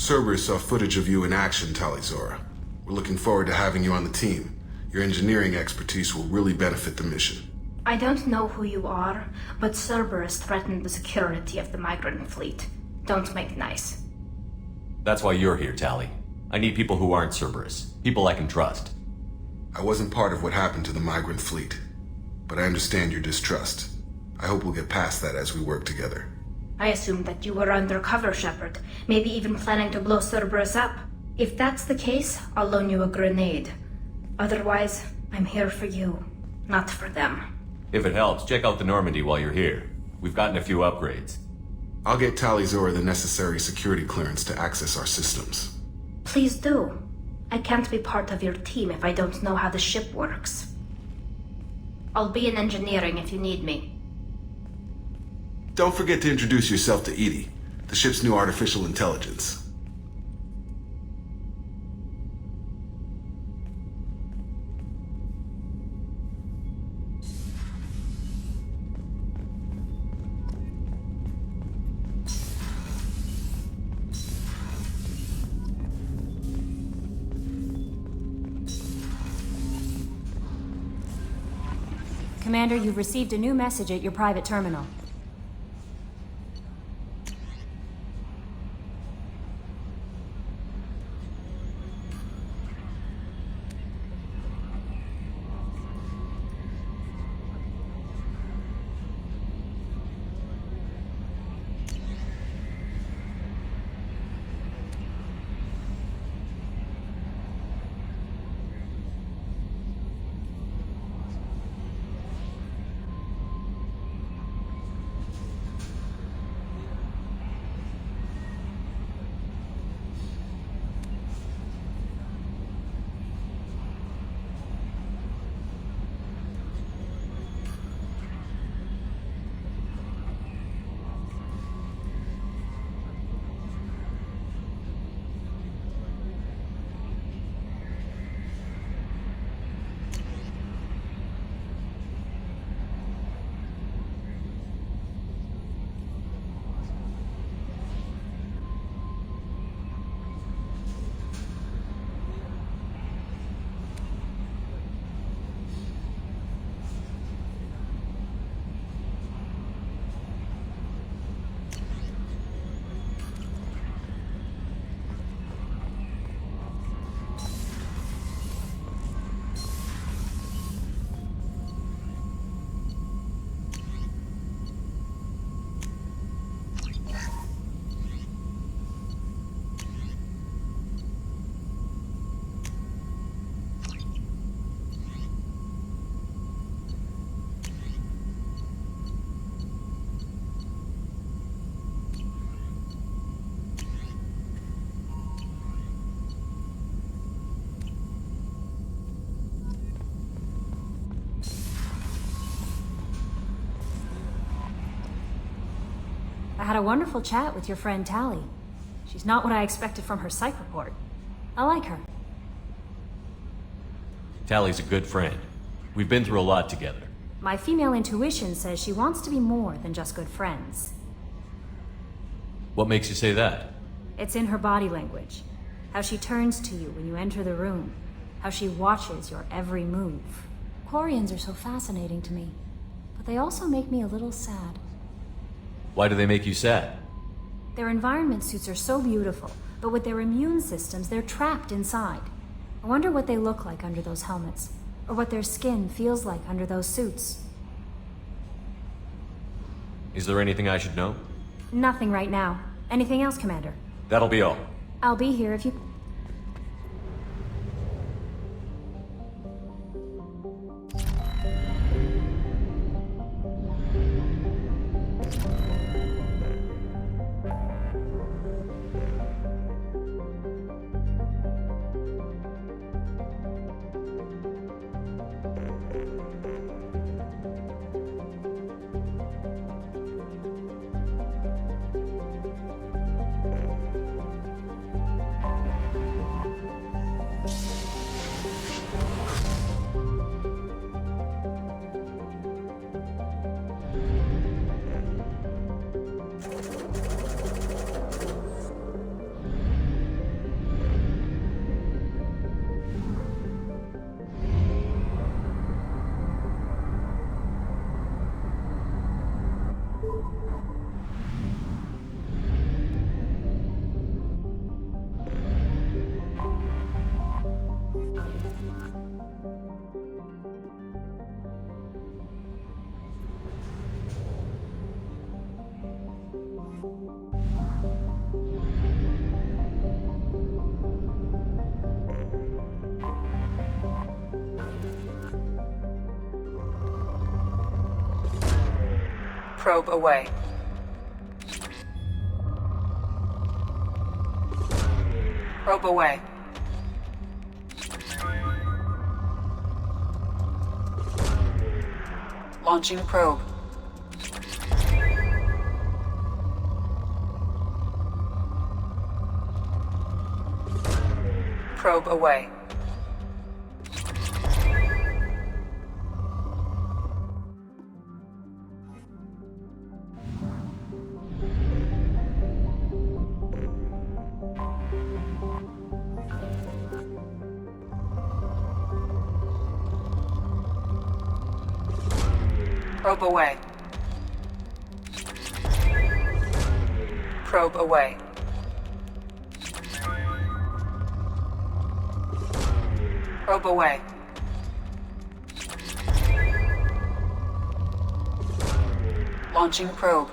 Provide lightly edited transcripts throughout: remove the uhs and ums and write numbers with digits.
Cerberus saw footage of you in action, Tali'Zorah. We're looking forward to having you on the team. Your engineering expertise will really benefit the mission. I don't know who you are, but Cerberus threatened the security of the migrant fleet. Don't make nice. That's why you're here, Tali. I need people who aren't Cerberus. People I can trust. I wasn't part of what happened to the migrant fleet, but I understand your distrust. I hope we'll get past that as we work together. I assumed that you were undercover, Shepard, maybe even planning to blow Cerberus up. If that's the case, I'll loan you a grenade. Otherwise, I'm here for you, not for them. If it helps, check out the Normandy while you're here. We've gotten a few upgrades. I'll get Tali'Zorah the necessary security clearance to access our systems. Please do. I can't be part of your team if I don't know how the ship works. I'll be in engineering if you need me. Don't forget to introduce yourself to EDI, the ship's new artificial intelligence. Commander, you've received a new message at your private terminal. I had a wonderful chat with your friend Tali. She's not what I expected from her psych report. I like her. Tali's a good friend. We've been through a lot together. My female intuition says she wants to be more than just good friends. What makes you say that? It's in her body language. How she turns to you when you enter the room. How she watches your every move. Quarians are so fascinating to me, but they also make me a little sad. Why do they make you sad? Their environment suits are so beautiful, but with their immune systems, they're trapped inside. I wonder what they look like under those helmets, or what their skin feels like under those suits. Is there anything I should know? Nothing right now. Anything else, Commander? That'll be all. I'll be here if you... Probe away. Probe away. Launching probe. Probe away. Probe away. Probe away. Probe away. Launching probe.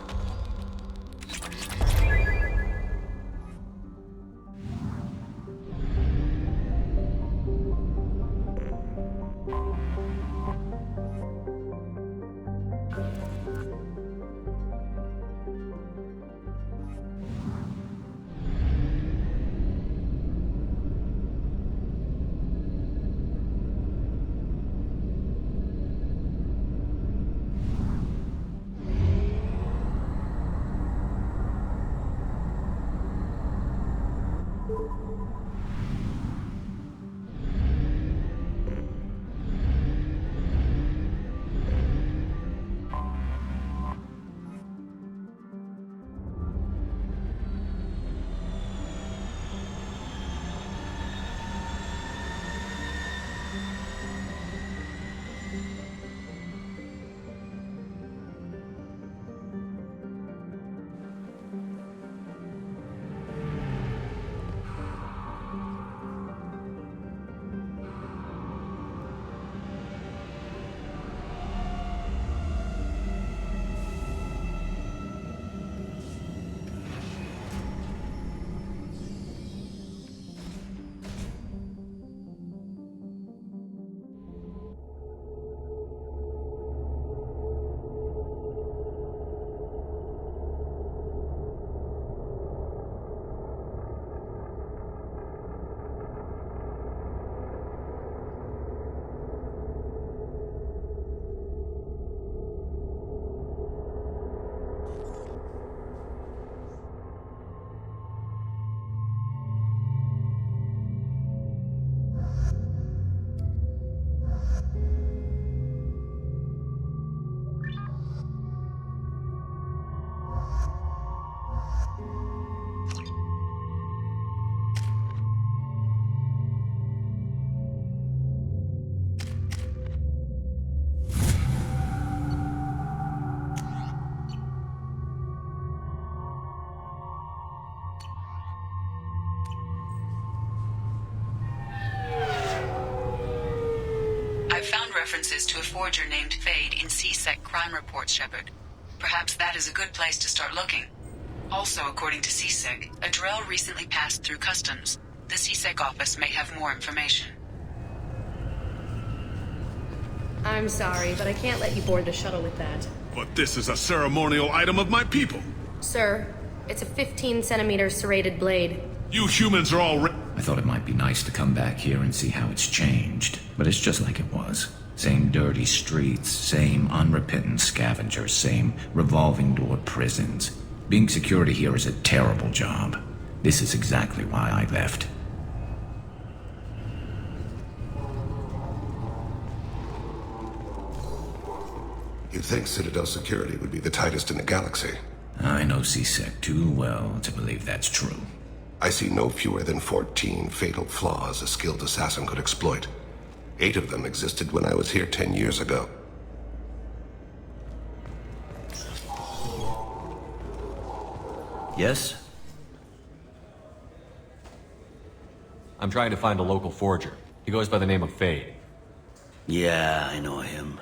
I've found references to a forger named Fade in C-Sec crime reports, Shepard. Perhaps that is a good place to start looking. Also, according to C-Sec, a Drell recently passed through customs. The C-Sec office may have more information. I'm sorry, but I can't let you board the shuttle with that. But this is a ceremonial item of my people. Sir, it's a 15-centimeter serrated blade. You humans are all I thought it might be nice to come back here and see how it's changed, but it's just like it was. Same dirty streets, same unrepentant scavengers, same revolving door prisons. Being security here is a terrible job. This is exactly why I left. You'd think Citadel security would be the tightest in the galaxy. I know C-Sec too well to believe that's true. I see no fewer than 14 fatal flaws a skilled assassin could exploit. 8 of them existed when I was here 10 years ago. Yes? I'm trying to find a local forger. He goes by the name of Fade. Yeah, I know him.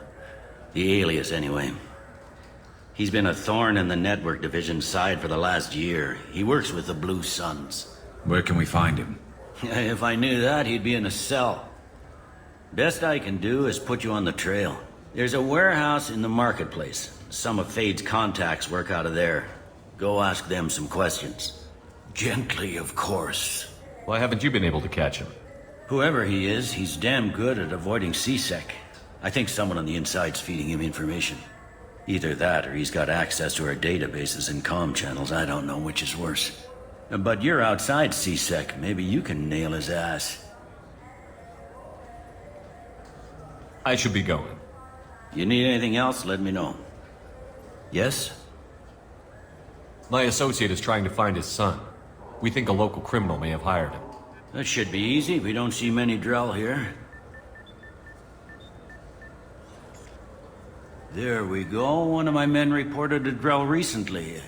The alias, anyway. He's been a thorn in the network division's side for the last year. He works with the Blue Suns. Where can we find him? If I knew that, he'd be in a cell. Best I can do is put you on the trail. There's a warehouse in the marketplace. Some of Fade's contacts work out of there. Go ask them some questions. Gently, of course. Why haven't you been able to catch him? Whoever he is, he's damn good at avoiding CSEC. I think someone on the inside's feeding him information. Either that, or he's got access to our databases and comm channels. I don't know which is worse. But you're outside CSEC. Maybe you can nail his ass. I should be going. You need anything else, let me know. Yes? My associate is trying to find his son. We think a local criminal may have hired him. That should be easy. We don't see many Drell here. There we go. One of my men reported to Drell recently.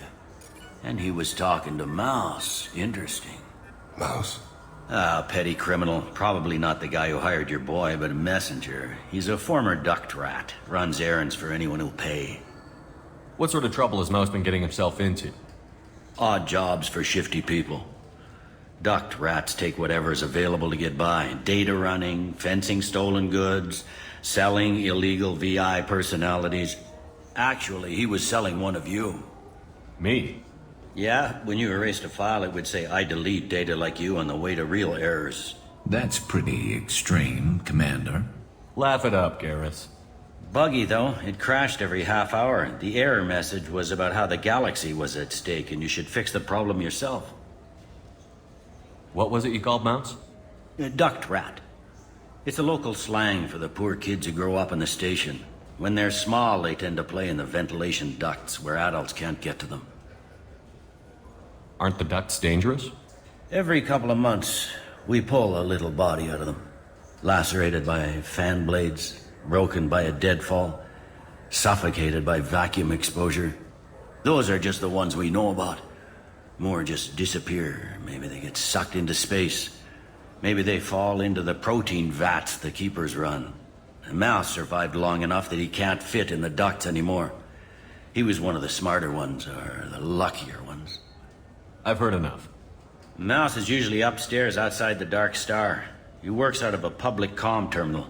And he was talking to Mouse. Interesting. Mouse? Ah, petty criminal. Probably not the guy who hired your boy, but a messenger. He's a former duct rat. Runs errands for anyone who'll pay. What sort of trouble has Mouse been getting himself into? Odd jobs for shifty people. Duct rats take whatever is available to get by. Data running, fencing stolen goods, selling illegal VI personalities. Actually, he was selling one of you. Me? Yeah, when you erased a file, it would say, I delete data like you on the way to real errors. That's pretty extreme, Commander. Laugh it up, Garrus. Buggy, though. It crashed every half hour. The error message was about how the galaxy was at stake, and you should fix the problem yourself. What was it you called Mouse? A duct rat. It's a local slang for the poor kids who grow up in the station. When they're small, they tend to play in the ventilation ducts where adults can't get to them. Aren't the ducts dangerous? Every couple of months, we pull a little body out of them. Lacerated by fan blades, broken by a deadfall, suffocated by vacuum exposure. Those are just the ones we know about. More just disappear. Maybe they get sucked into space. Maybe they fall into the protein vats the keepers run. The Mouse survived long enough that he can't fit in the ducts anymore. He was one of the smarter ones, or the luckier ones. I've heard enough. Mouse is usually upstairs outside the Dark Star. He works out of a public comm terminal.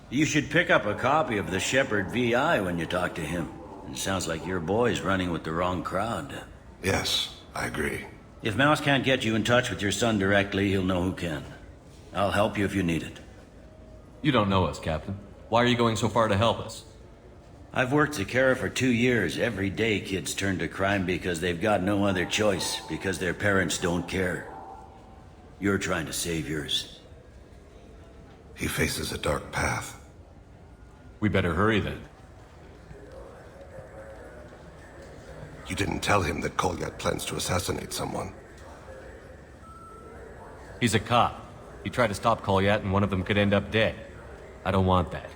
You should pick up a copy of the Shepard VI when you talk to him. It sounds like your boy's running with the wrong crowd. Yes, I agree. If Mouse can't get you in touch with your son directly, he'll know who can. I'll help you if you need it. You don't know us, Captain. Why are you going so far to help us? I've worked Zakera for 2 years. Every day kids turn to crime because they've got no other choice, because their parents don't care. You're trying to save yours. He faces a dark path. We better hurry then. You didn't tell him that Kolyat plans to assassinate someone. He's a cop. He tried to stop Kolyat and one of them could end up dead. I don't want that.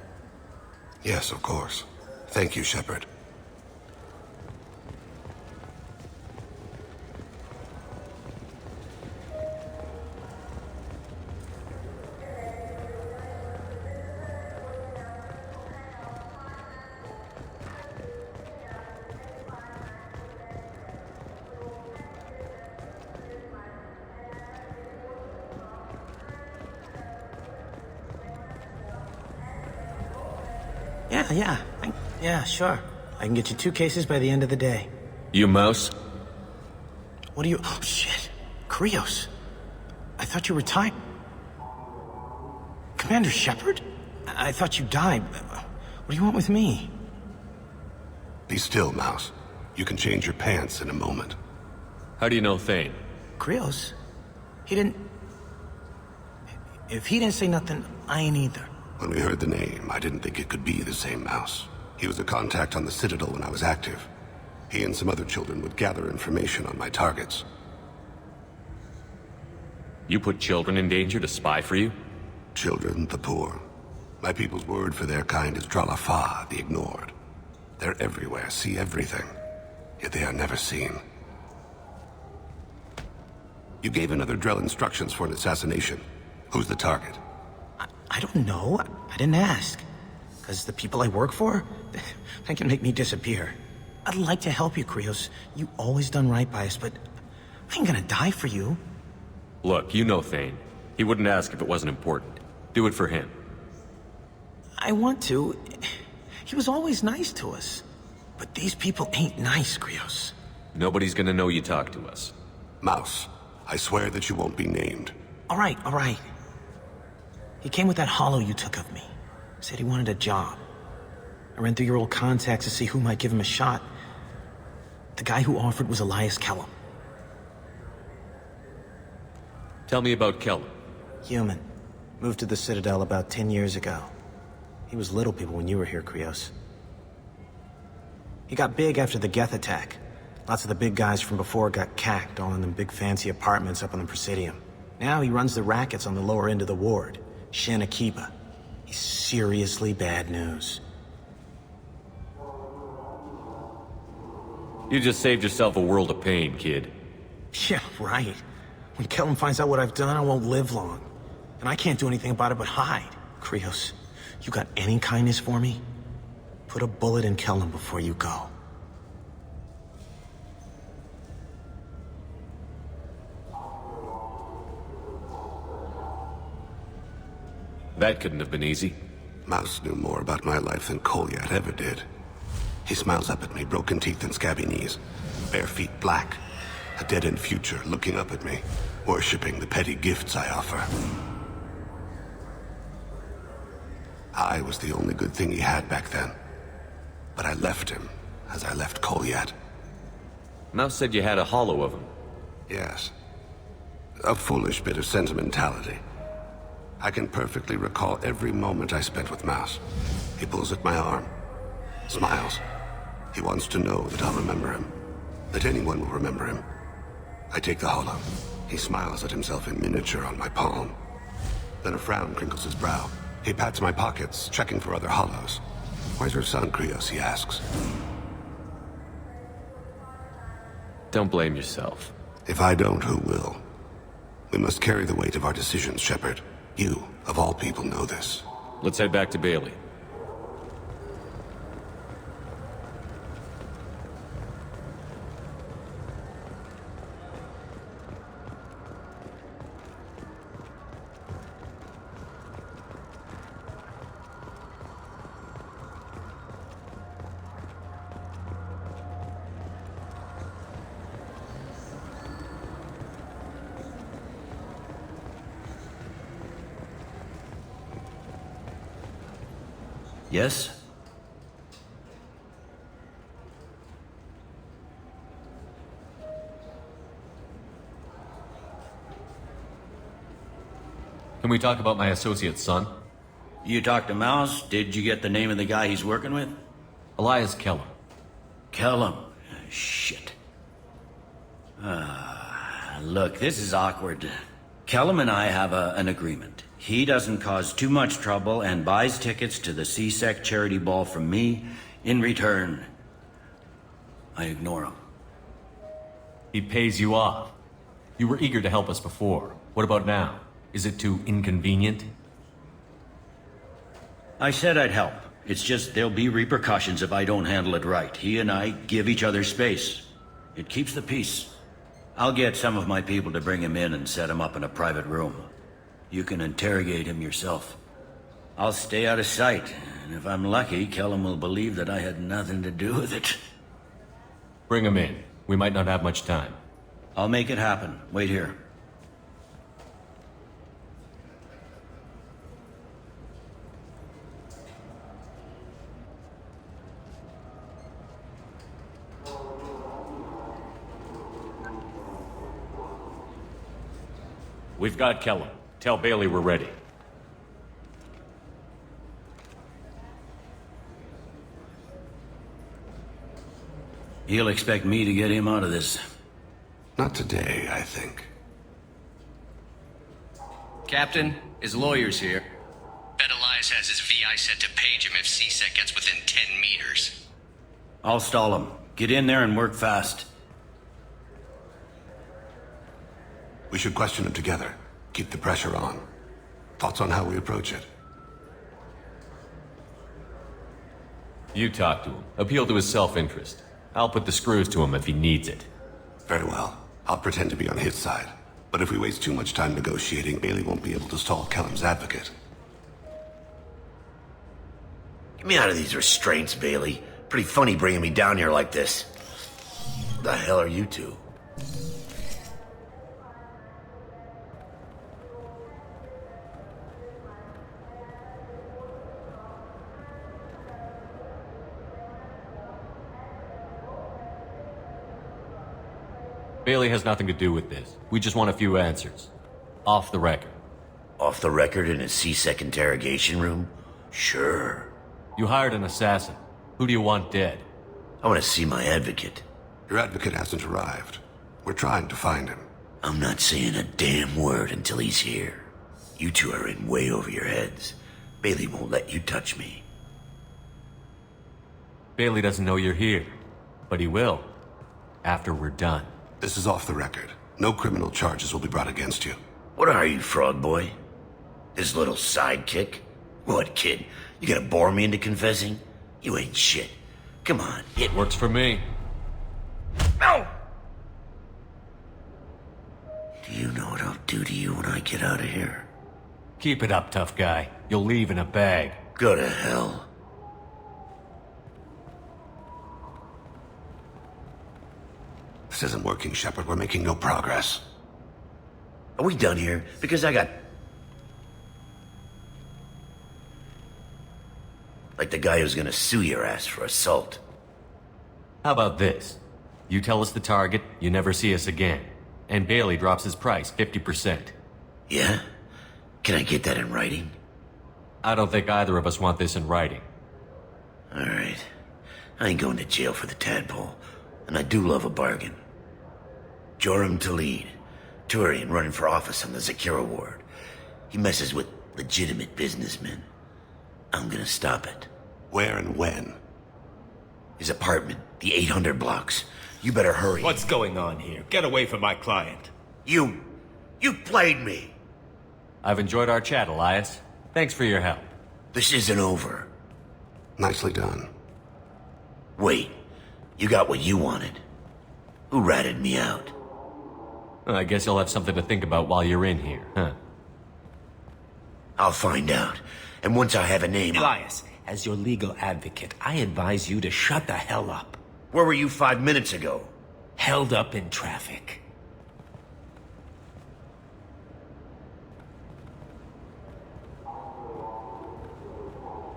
Yes, of course. Thank you, Shepard. Yeah, sure. I can get you 2 cases by the end of the day. You Mouse? What do you... Oh, shit. Krios. I thought you were retired. Commander Shepard? I thought you died. What do you want with me? Be still, Mouse. You can change your pants in a moment. How do you know Thane? Krios? He didn't... If he didn't say nothing, I ain't either. When we heard the name, I didn't think it could be the same Mouse. He was a contact on the Citadel when I was active. He and some other children would gather information on my targets. You put children in danger to spy for you? Children, the poor. My people's word for their kind is Dralafa, the ignored. They're everywhere, see everything. Yet they are never seen. You gave another Drell instructions for an assassination. Who's the target? I don't know. I didn't ask. Because the people I work for, they can make me disappear. I'd like to help you, Krios. You always done right by us, but I ain't gonna die for you. Look, you know Thane. He wouldn't ask if it wasn't important. Do it for him. I want to. He He was always nice to us. But these people ain't nice, Krios. Nobody's gonna know you talk to us. Mouse, I swear that you won't be named. All right. He came with that hollow you took of me. Said he wanted a job. I ran through your old contacts to see who might give him a shot. The guy who offered was Elias Kellum. Tell me about Kellum. Human. Moved to the Citadel about 10 years ago. He was little people when you were here, Krios. He got big after the Geth attack. Lots of the big guys from before got cacked all in them big fancy apartments up on the Presidium. Now he runs the rackets on the lower end of the ward, Shin Akiba. He's seriously bad news. You just saved yourself a world of pain, kid. Yeah, right. When Kellum finds out what I've done, I won't live long. And I can't do anything about it but hide. Krios, you got any kindness for me? Put a bullet in Kellum before you go. That couldn't have been easy. Mouse knew more about my life than Kolyat ever did. He smiles up at me, broken teeth and scabby knees. Bare feet black. A dead-end future looking up at me, worshipping the petty gifts I offer. I was the only good thing he had back then. But I left him, as I left Kolyat. Mouse said you had a hollow of him. Yes. A foolish bit of sentimentality. I can perfectly recall every moment I spent with Mouse. He pulls at my arm, smiles. He wants to know that I'll remember him, that anyone will remember him. I take the hollow. He smiles at himself in miniature on my palm. Then a frown crinkles his brow. He pats my pockets, checking for other hollows. Where's your son, Krios, he asks. Don't blame yourself. If I don't, who will? We must carry the weight of our decisions, Shepard. You, of all people, know this. Let's head back to Bailey. Yes? Can we talk about my associate's son? You talked to Mouse? Did you get the name of the guy he's working with? Elias Kellum. Kellum. Shit. Look, this is awkward. Kellum and I have an agreement. He doesn't cause too much trouble and buys tickets to the C-Sec charity ball from me. In return, I ignore him. He pays you off. You were eager to help us before. What about now? Is it too inconvenient? I said I'd help. It's just there'll be repercussions if I don't handle it right. He and I give each other space. It keeps the peace. I'll get some of my people to bring him in and set him up in a private room. You can interrogate him yourself. I'll stay out of sight, and if I'm lucky, Kellum will believe that I had nothing to do with it. Bring him in. We might not have much time. I'll make it happen. Wait here. We've got Kellum. Tell Bailey we're ready. He'll expect me to get him out of this. Not today, I think. Captain, his lawyer's here. Bet Elias has his VI set to page him if C-Sec gets within 10 meters. I'll stall him. Get in there and work fast. We should question him together. Keep the pressure on. Thoughts on how we approach it? You talk to him. Appeal to his self-interest. I'll put the screws to him if he needs it. Very well. I'll pretend to be on his side. But if we waste too much time negotiating, Bailey won't be able to stall Kellum's advocate. Get me out of these restraints, Bailey. Pretty funny bringing me down here like this. The hell are you two? Bailey has nothing to do with this. We just want a few answers. Off the record. Off the record in a C-Sec interrogation room? Sure. You hired an assassin. Who do you want dead? I want to see my advocate. Your advocate hasn't arrived. We're trying to find him. I'm not saying a damn word until he's here. You two are in way over your heads. Bailey won't let you touch me. Bailey doesn't know you're here. But he will. After we're done. This is off the record. No criminal charges will be brought against you. What are you, frog boy? His little sidekick? What, kid? You gonna bore me into confessing? You ain't shit. Come on, hit me. Works for me. No! Do you know what I'll do to you when I get out of here? Keep it up, tough guy. You'll leave in a bag. Go to hell. This isn't working, Shepard. We're making no progress. Are we done here? Because I got... like the guy who's gonna sue your ass for assault. How about this? You tell us the target, you never see us again. And Bailey drops his price 50%. Yeah? Can I get that in writing? I don't think either of us want this in writing. Alright. I ain't going to jail for the tadpole. And I do love a bargain. Joram Talid, Turian running for office on the Zakira ward. He messes with legitimate businessmen. I'm gonna stop it. Where and when? His apartment, the 800 blocks. You better hurry. What's going on here? Get away from my client. You played me. I've enjoyed our chat, Elias. Thanks for your help. This isn't over. Nicely done. Wait, you got what you wanted. Who ratted me out? I guess you'll have something to think about while you're in here, huh? I'll find out. And once I have a name... Elias, as your legal advocate, I advise you to shut the hell up. Where were you 5 minutes ago? Held up in traffic.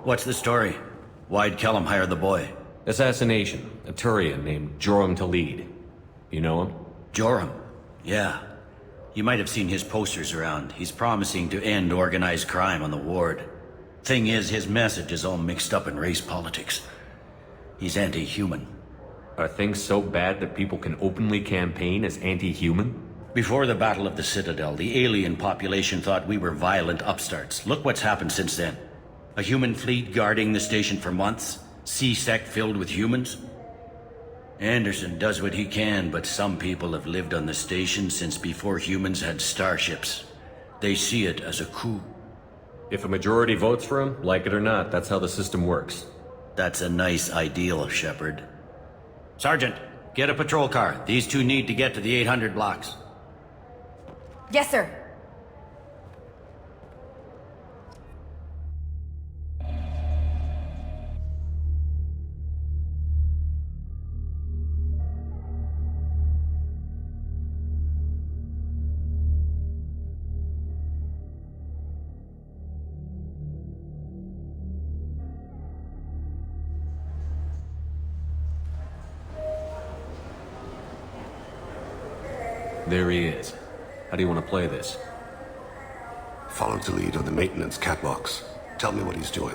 What's the story? Why'd Kellum hire the boy? Assassination. A Turian named Joram Talid. You know him? Joram? Yeah. You might have seen his posters around. He's promising to end organized crime on the ward. Thing is, his message is all mixed up in race politics. He's anti-human. Are things so bad that people can openly campaign as anti-human? Before the Battle of the Citadel, the alien population thought we were violent upstarts. Look what's happened since then. A human fleet guarding the station for months. C-Sec filled with humans. Anderson does what he can, but some people have lived on the station since before humans had starships. They see it as a coup. If a majority votes for him, like it or not, that's how the system works. That's a nice ideal, Shepard. Sergeant, get a patrol car. These two need to get to the 800 blocks. Yes, sir. There he is. How do you want to play this? Follow the lead on the maintenance catwalks. Tell me what he's doing.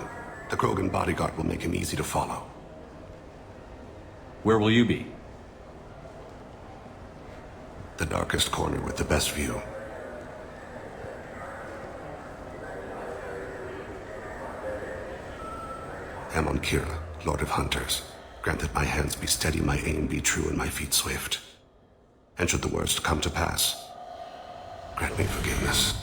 The Krogan bodyguard will make him easy to follow. Where will you be? The darkest corner with the best view. Amon Kira, Lord of Hunters. Grant that my hands be steady, my aim be true, and my feet swift. And should the worst come to pass, grant me forgiveness.